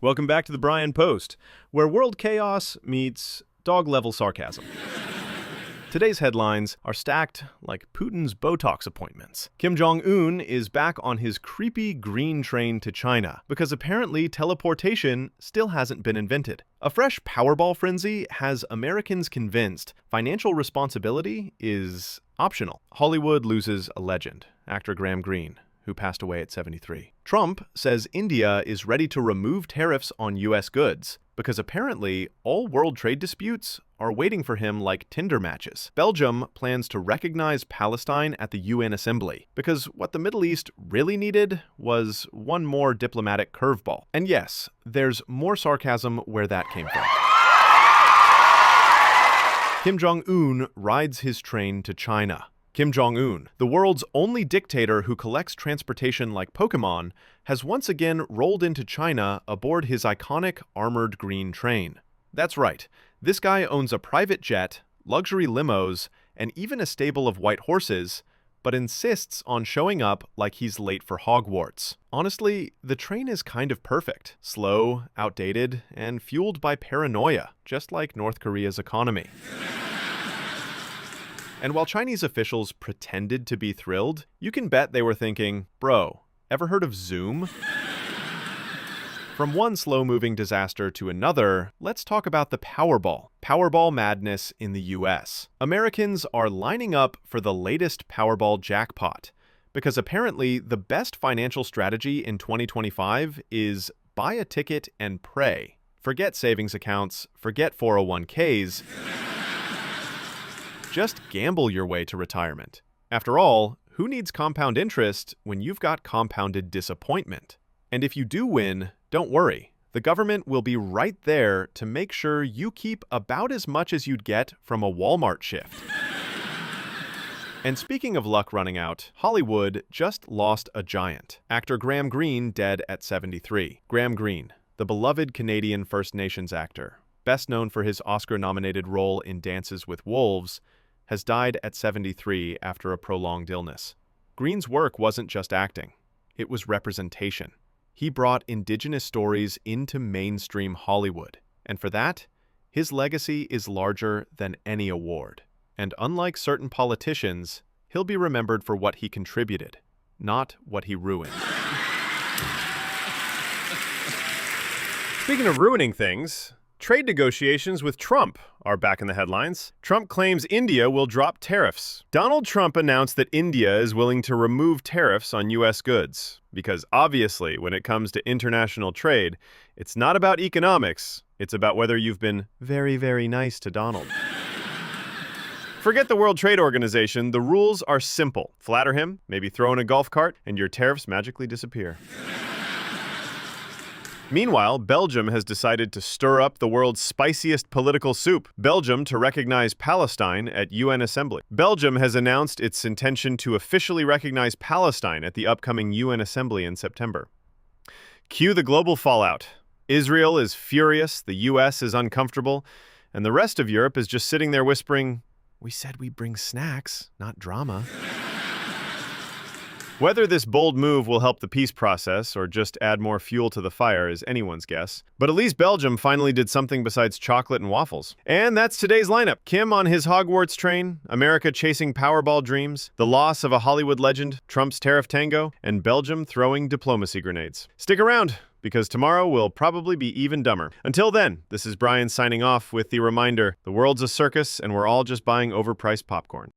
Welcome back to the Brian Post, where world chaos meets dog-level sarcasm. Today's headlines are stacked like Putin's Botox appointments. Jong Un is back on his creepy green train to China because apparently teleportation still hasn't been invented. A fresh Powerball frenzy has Americans convinced financial responsibility is optional. Hollywood loses a legend, actor Graham Greene, who passed away at 73. Trump says India is ready to remove tariffs on U.S. goods because apparently all world trade disputes are waiting for him like Tinder matches. Belgium plans to recognize Palestine at the UN Assembly because what the Middle East really needed was one more diplomatic curveball. And yes, there's more sarcasm where that came from. Jong Un rides his train to China. Jong Un, the world's only dictator who collects transportation like Pokemon, has once again rolled into China aboard his iconic armored green train. That's right, this guy owns a private jet, luxury limos, and even a stable of white horses, but insists on showing up like he's late for Hogwarts. Honestly, the train is kind of perfect. Slow, outdated, and fueled by paranoia, just like North Korea's economy. And while Chinese officials pretended to be thrilled, you can bet they were thinking, bro, ever heard of Zoom? From one slow-moving disaster to another, let's talk about the Powerball. Powerball madness in the US. Americans are lining up for the latest Powerball jackpot, because apparently the best financial strategy in 2025 is buy a ticket and pray. Forget savings accounts, forget 401ks. Just gamble your way to retirement. After all, who needs compound interest when you've got compounded disappointment? And if you do win, don't worry. The government will be right there to make sure you keep about as much as you'd get from a Walmart shift. And speaking of luck running out, Hollywood just lost a giant. Actor Graham Greene dead at 73. Graham Greene, the beloved Canadian First Nations actor, best known for his Oscar-nominated role in Dances with Wolves, has died at 73 after a prolonged illness. Greene's work wasn't just acting, it was representation. He brought Indigenous stories into mainstream Hollywood, and for that, his legacy is larger than any award. And unlike certain politicians, he'll be remembered for what he contributed, not what he ruined. Speaking of ruining things, trade negotiations with Trump are back in the headlines. Trump claims India will drop tariffs. Donald Trump announced that India is willing to remove tariffs on U.S. goods. Because obviously, when it comes to international trade, it's not about economics. It's about whether you've been very, very nice to Donald. Forget the World Trade Organization. The rules are simple. Flatter him, maybe throw in a golf cart, and your tariffs magically disappear. Meanwhile, Belgium has decided to stir up the world's spiciest political soup. Belgium to recognize Palestine at UN Assembly. Belgium has announced its intention to officially recognize Palestine at the upcoming UN Assembly in September. Cue the global fallout. Israel is furious, the US is uncomfortable, and the rest of Europe is just sitting there whispering, "We said we'd bring snacks, not drama." Whether this bold move will help the peace process or just add more fuel to the fire is anyone's guess. But at least Belgium finally did something besides chocolate and waffles. And that's today's lineup. Kim on his Hogwarts train, America chasing Powerball dreams, the loss of a Hollywood legend, Trump's tariff tango, and Belgium throwing diplomacy grenades. Stick around, because tomorrow will probably be even dumber. Until then, this is Brian signing off with the reminder, the world's a circus and we're all just buying overpriced popcorn.